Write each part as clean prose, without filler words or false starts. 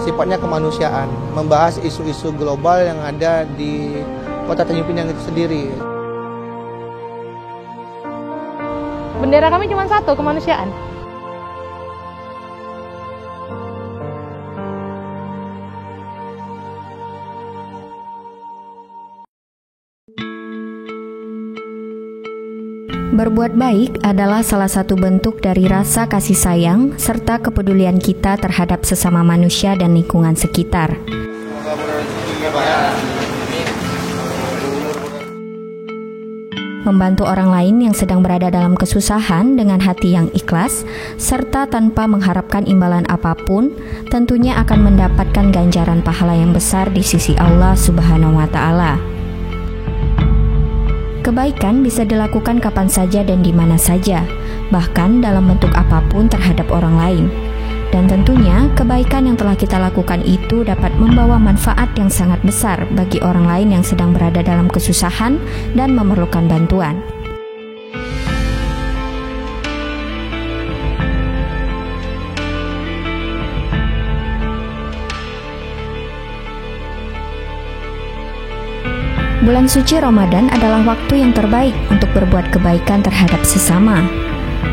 sifatnya kemanusiaan, membahas isu-isu global yang ada di Kota Tanjung Pinang itu sendiri. Bendera kami cuma satu, kemanusiaan. Berbuat baik adalah salah satu bentuk dari rasa kasih sayang serta kepedulian kita terhadap sesama manusia dan lingkungan sekitar. Membantu orang lain yang sedang berada dalam kesusahan dengan hati yang ikhlas serta tanpa mengharapkan imbalan apapun tentunya akan mendapatkan ganjaran pahala yang besar di sisi Allah Subhanahu wa Ta'ala. Kebaikan bisa dilakukan kapan saja dan di mana saja, bahkan dalam bentuk apapun terhadap orang lain. Dan tentunya kebaikan yang telah kita lakukan itu dapat membawa manfaat yang sangat besar bagi orang lain yang sedang berada dalam kesusahan dan memerlukan bantuan. Bulan suci Ramadan adalah waktu yang terbaik untuk berbuat kebaikan terhadap sesama.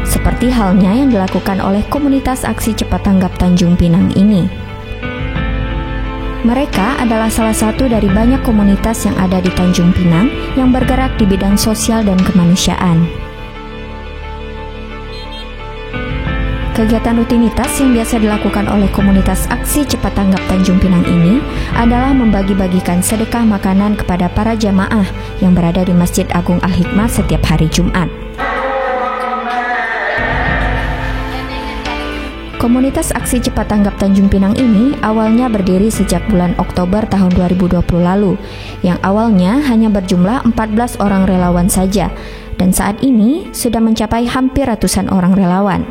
Seperti halnya yang dilakukan oleh komunitas aksi cepat tanggap Tanjung Pinang ini. Mereka adalah salah satu dari banyak komunitas yang ada di Tanjung Pinang yang bergerak di bidang sosial dan kemanusiaan. Kegiatan rutinitas yang biasa dilakukan oleh komunitas aksi cepat tanggap Tanjung Pinang ini adalah membagi-bagikan sedekah makanan kepada para jamaah yang berada di Masjid Agung Al-Hikmah setiap hari Jumat. Komunitas aksi cepat tanggap Tanjung Pinang ini awalnya berdiri sejak bulan Oktober tahun 2020 lalu, yang awalnya hanya berjumlah 14 orang relawan saja, dan saat ini sudah mencapai hampir ratusan orang relawan.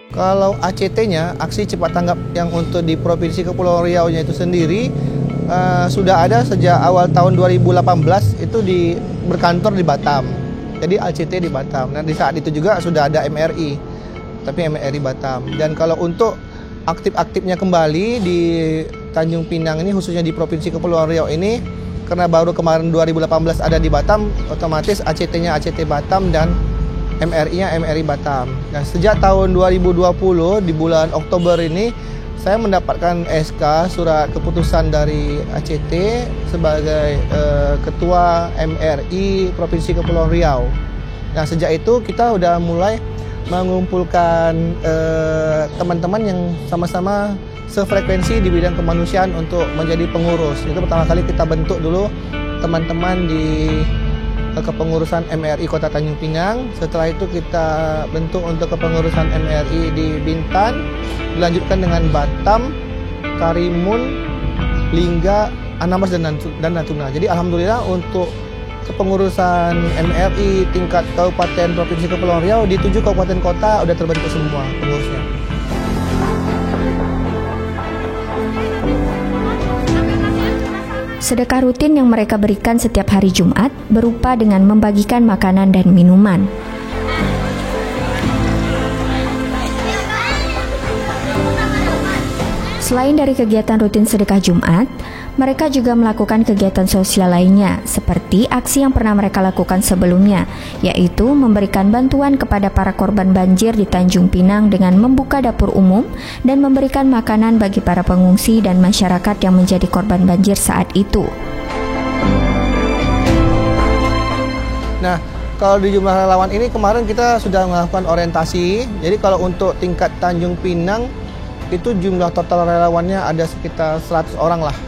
Kalau ACT-nya, Aksi Cepat Tanggap yang untuk di Provinsi Kepulauan Riau-nya itu sendiri sudah ada sejak awal tahun 2018 itu berkantor di Batam. Jadi ACT di Batam. Nah, di saat itu juga sudah ada MRI, tapi MRI Batam. Dan kalau untuk aktif-aktifnya kembali di Tanjung Pinang ini, khususnya di Provinsi Kepulauan Riau ini, karena baru kemarin 2018 ada di Batam, otomatis ACT-nya ACT Batam dan MRI-nya MRI Batam. Nah, sejak tahun 2020 di bulan Oktober ini saya mendapatkan SK surat keputusan dari ACT sebagai Ketua MRI Provinsi Kepulauan Riau. Nah, sejak itu kita udah mulai mengumpulkan teman-teman yang sama-sama sefrekuensi di bidang kemanusiaan untuk menjadi pengurus. Itu pertama kali kita bentuk dulu teman-teman di kepengurusan MRI Kota Tanjung Pinang. Setelah itu kita bentuk untuk kepengurusan MRI di Bintan, dilanjutkan dengan Batam, Karimun, Lingga, Anambas dan Natuna. Jadi alhamdulillah untuk kepengurusan MRI tingkat Kabupaten Provinsi Kepulauan Riau di 7 kabupaten kota udah terbentuk semua pengurusnya. Sedekah rutin yang mereka berikan setiap hari Jumat berupa dengan membagikan makanan dan minuman. Selain dari kegiatan rutin sedekah Jumat, mereka juga melakukan kegiatan sosial lainnya, seperti aksi yang pernah mereka lakukan sebelumnya, yaitu memberikan bantuan kepada para korban banjir di Tanjung Pinang dengan membuka dapur umum dan memberikan makanan bagi para pengungsi dan masyarakat yang menjadi korban banjir saat itu. Nah, kalau di jumlah relawan ini kemarin kita sudah melakukan orientasi. Jadi kalau untuk tingkat Tanjung Pinang itu jumlah total relawannya ada sekitar 100 orang lah.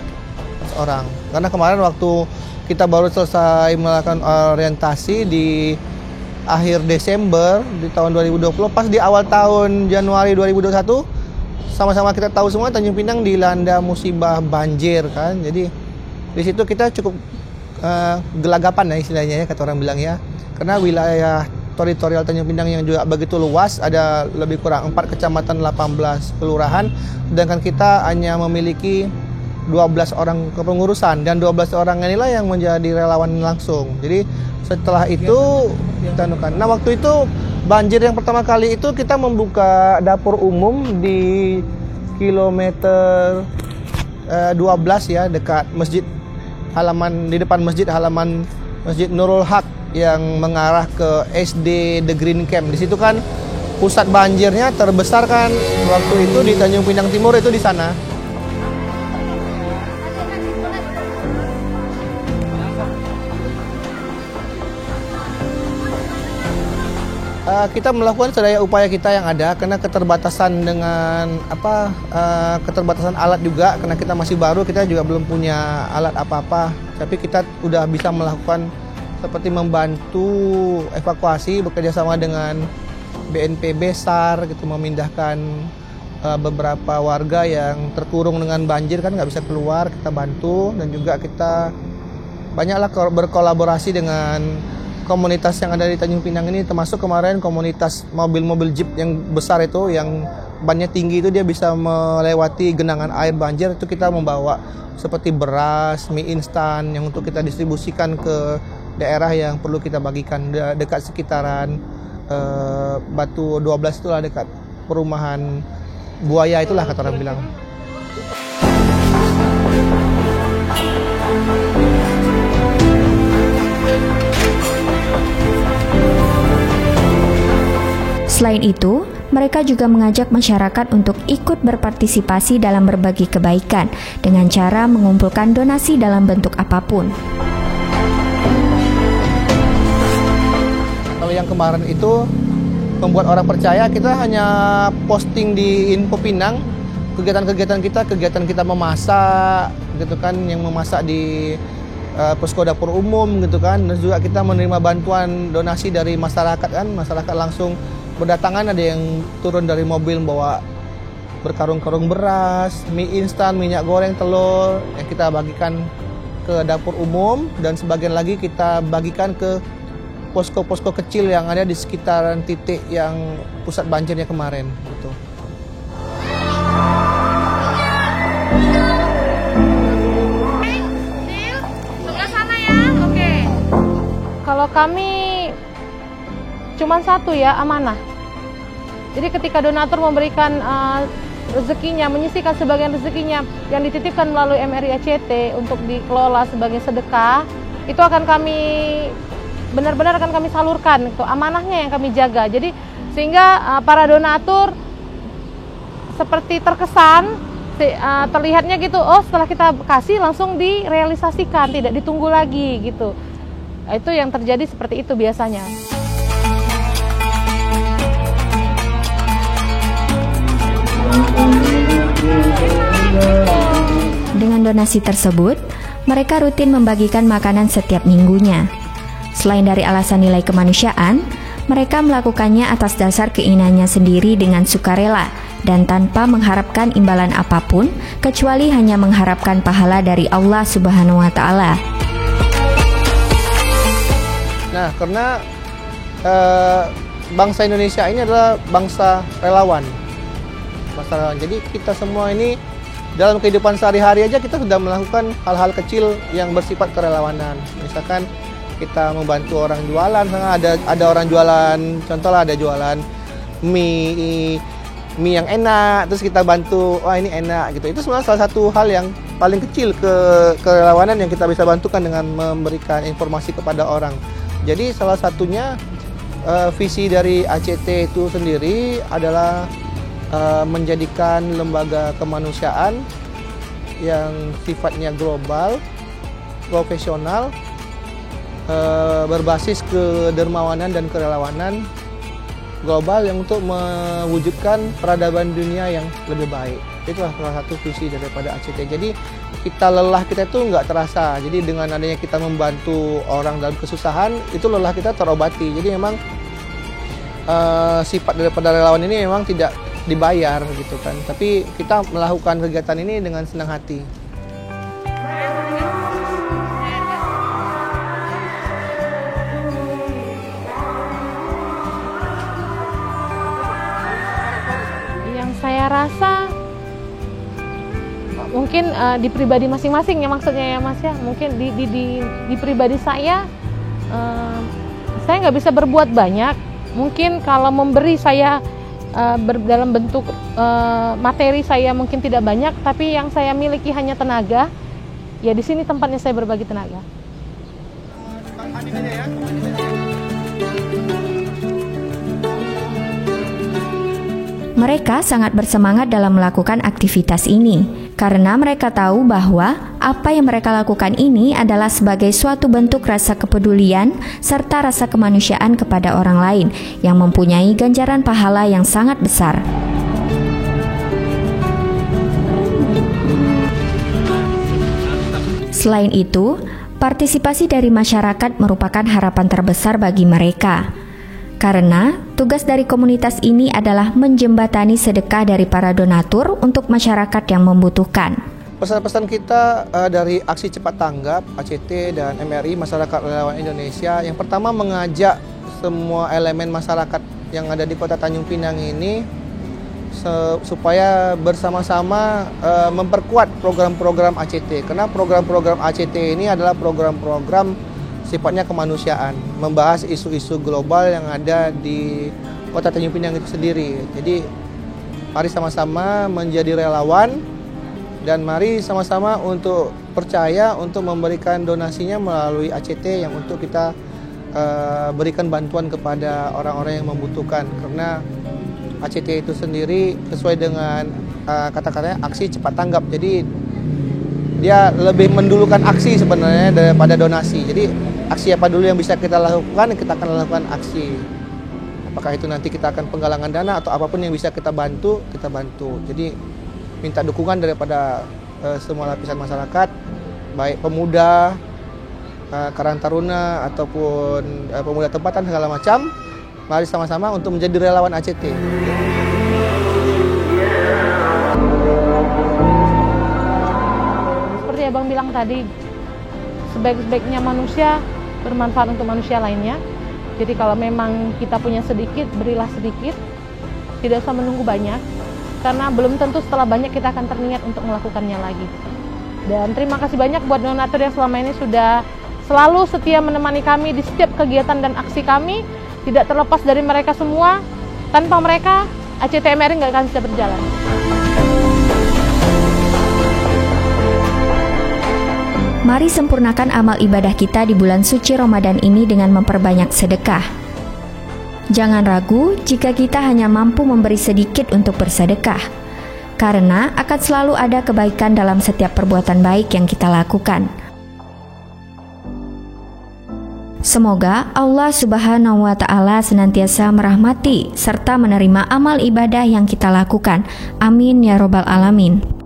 Orang. Karena kemarin waktu kita baru selesai melakukan orientasi di akhir Desember di tahun 2020, pas di awal tahun Januari 2021 sama-sama kita tahu semua Tanjung Pinang dilanda musibah banjir kan. Jadi di situ kita cukup gelagapan ya istilahnya ya, kata orang bilang ya. Karena wilayah teritorial Tanjung Pinang yang juga begitu luas, ada lebih kurang 4 kecamatan 18 kelurahan, sedangkan kita hanya memiliki 12 orang kepengurusan dan 12 orang inilah yang menjadi relawan langsung. Jadi setelah itu kita anukan. Nah, waktu itu banjir yang pertama kali itu kita membuka dapur umum di kilometer 12 ya, dekat masjid halaman, di depan masjid halaman Masjid Nurul Haq yang mengarah ke SD The Green Camp. Di situ kan pusat banjirnya terbesar kan waktu itu di Tanjung Pinang Timur, itu di sana. Kita melakukan sedaya upaya kita yang ada, karena keterbatasan dengan keterbatasan alat juga, karena kita masih baru, kita juga belum punya alat apa-apa. Tapi kita udah bisa melakukan seperti membantu evakuasi, bekerja sama dengan BNPB, SAR gitu, memindahkan beberapa warga yang terkurung dengan banjir kan nggak bisa keluar, kita bantu. Dan juga kita banyaklah berkolaborasi dengan komunitas yang ada di Tanjung Pinang ini, termasuk kemarin komunitas mobil-mobil jeep yang besar itu, yang bannya tinggi itu, dia bisa melewati genangan air banjir. Itu kita membawa seperti beras, mie instan yang untuk kita distribusikan ke daerah yang perlu kita bagikan, dekat sekitaran Batu 12 itulah, dekat perumahan Buaya itulah kata orang bilang. Selain itu, mereka juga mengajak masyarakat untuk ikut berpartisipasi dalam berbagi kebaikan dengan cara mengumpulkan donasi dalam bentuk apapun. Kalau yang kemarin itu membuat orang percaya, kita hanya posting di Info Pinang kegiatan kita memasak gitu kan, yang memasak di posko dapur umum gitu kan, dan juga kita menerima bantuan donasi dari masyarakat kan, masyarakat langsung berdatangan, ada yang turun dari mobil bawa berkarung-karung beras, mie instan, minyak goreng, telur yang kita bagikan ke dapur umum, dan sebagian lagi kita bagikan ke posko-posko kecil yang ada di sekitaran titik yang pusat banjirnya kemarin gitu. Sebelah sana ya, oke. Kalau kami cuman satu ya, amanah. Jadi ketika donatur memberikan rezekinya, menyisihkan sebagian rezekinya yang dititipkan melalui MRI ACT untuk dikelola sebagai sedekah, itu akan kami benar-benar akan kami salurkan, itu amanahnya yang kami jaga. Jadi sehingga para donatur seperti terkesan, terlihatnya gitu, oh setelah kita kasih langsung direalisasikan, tidak ditunggu lagi gitu. Itu yang terjadi seperti itu biasanya. Dengan donasi tersebut, mereka rutin membagikan makanan setiap minggunya. Selain dari alasan nilai kemanusiaan, mereka melakukannya atas dasar keinginannya sendiri dengan sukarela dan tanpa mengharapkan imbalan apapun, kecuali hanya mengharapkan pahala dari Allah Subhanahu wa Ta'ala. Nah, karena bangsa Indonesia ini adalah bangsa relawan. Jadi kita semua ini dalam kehidupan sehari-hari aja kita sudah melakukan hal-hal kecil yang bersifat kerelawanan. Misalkan kita membantu orang jualan, ada orang jualan, contohnya ada jualan mie yang enak, terus kita bantu, wah ini enak gitu. Itu sebenarnya salah satu hal yang paling kecil kerelawanan yang kita bisa bantukan dengan memberikan informasi kepada orang. Jadi salah satunya visi dari ACT itu sendiri adalah menjadikan lembaga kemanusiaan yang sifatnya global, profesional, berbasis kedermawanan dan kerelawanan global yang untuk mewujudkan peradaban dunia yang lebih baik. Itulah salah satu visi daripada ACT. Jadi lelah kita itu nggak terasa. Jadi dengan adanya kita membantu orang dalam kesusahan, itu lelah kita terobati. Jadi memang sifat daripada relawan ini memang tidak dibayar gitu kan, tapi kita melakukan kegiatan ini dengan senang hati. Yang saya rasa mungkin di pribadi masing-masing ya, maksudnya ya Mas ya, mungkin di pribadi saya nggak bisa berbuat banyak. Mungkin kalau memberi saya dalam bentuk materi saya mungkin tidak banyak, tapi yang saya miliki hanya tenaga. Ya di sini tempatnya saya berbagi tenaga. Mereka sangat bersemangat dalam melakukan aktivitas ini karena mereka tahu bahwa apa yang mereka lakukan ini adalah sebagai suatu bentuk rasa kepedulian serta rasa kemanusiaan kepada orang lain yang mempunyai ganjaran pahala yang sangat besar. Selain itu, partisipasi dari masyarakat merupakan harapan terbesar bagi mereka. Karena tugas dari komunitas ini adalah menjembatani sedekah dari para donatur untuk masyarakat yang membutuhkan. Pesan-pesan kita dari Aksi Cepat Tanggap, ACT dan MRI, Masyarakat Relawan Indonesia, yang pertama mengajak semua elemen masyarakat yang ada di Kota Tanjung Pinang ini supaya bersama-sama memperkuat program-program ACT. Karena program-program ACT ini adalah program-program sifatnya kemanusiaan, membahas isu-isu global yang ada di Kota Tanjung Pinang itu sendiri. Jadi mari sama-sama menjadi relawan dan mari sama-sama untuk percaya untuk memberikan donasinya melalui ACT yang untuk kita berikan bantuan kepada orang-orang yang membutuhkan. Karena ACT itu sendiri sesuai dengan kata-katanya aksi cepat tanggap. Jadi dia lebih mendulukan aksi sebenarnya daripada donasi. Jadi aksi apa dulu yang bisa kita lakukan, kita akan lakukan aksi. Apakah itu nanti kita akan penggalangan dana atau apapun yang bisa kita bantu, kita bantu. Jadi minta dukungan daripada semua lapisan masyarakat, baik pemuda, karang taruna ataupun pemuda tempatan segala macam. Mari sama-sama untuk menjadi relawan ACT. Seperti Abang bilang tadi, sebaik-baiknya manusia bermanfaat untuk manusia lainnya. Jadi kalau memang kita punya sedikit, berilah sedikit. Tidak usah menunggu banyak, karena belum tentu setelah banyak kita akan teringat untuk melakukannya lagi. Dan terima kasih banyak buat donatur yang selama ini sudah selalu setia menemani kami di setiap kegiatan dan aksi kami. Tidak terlepas dari mereka semua. Tanpa mereka, ACT MRI nggak akan bisa berjalan. Mari sempurnakan amal ibadah kita di bulan suci Ramadan ini dengan memperbanyak sedekah. Jangan ragu jika kita hanya mampu memberi sedikit untuk bersedekah, karena akan selalu ada kebaikan dalam setiap perbuatan baik yang kita lakukan. Semoga Allah Subhanahu wa Ta'ala senantiasa merahmati serta menerima amal ibadah yang kita lakukan. Amin ya Robbal Alamin.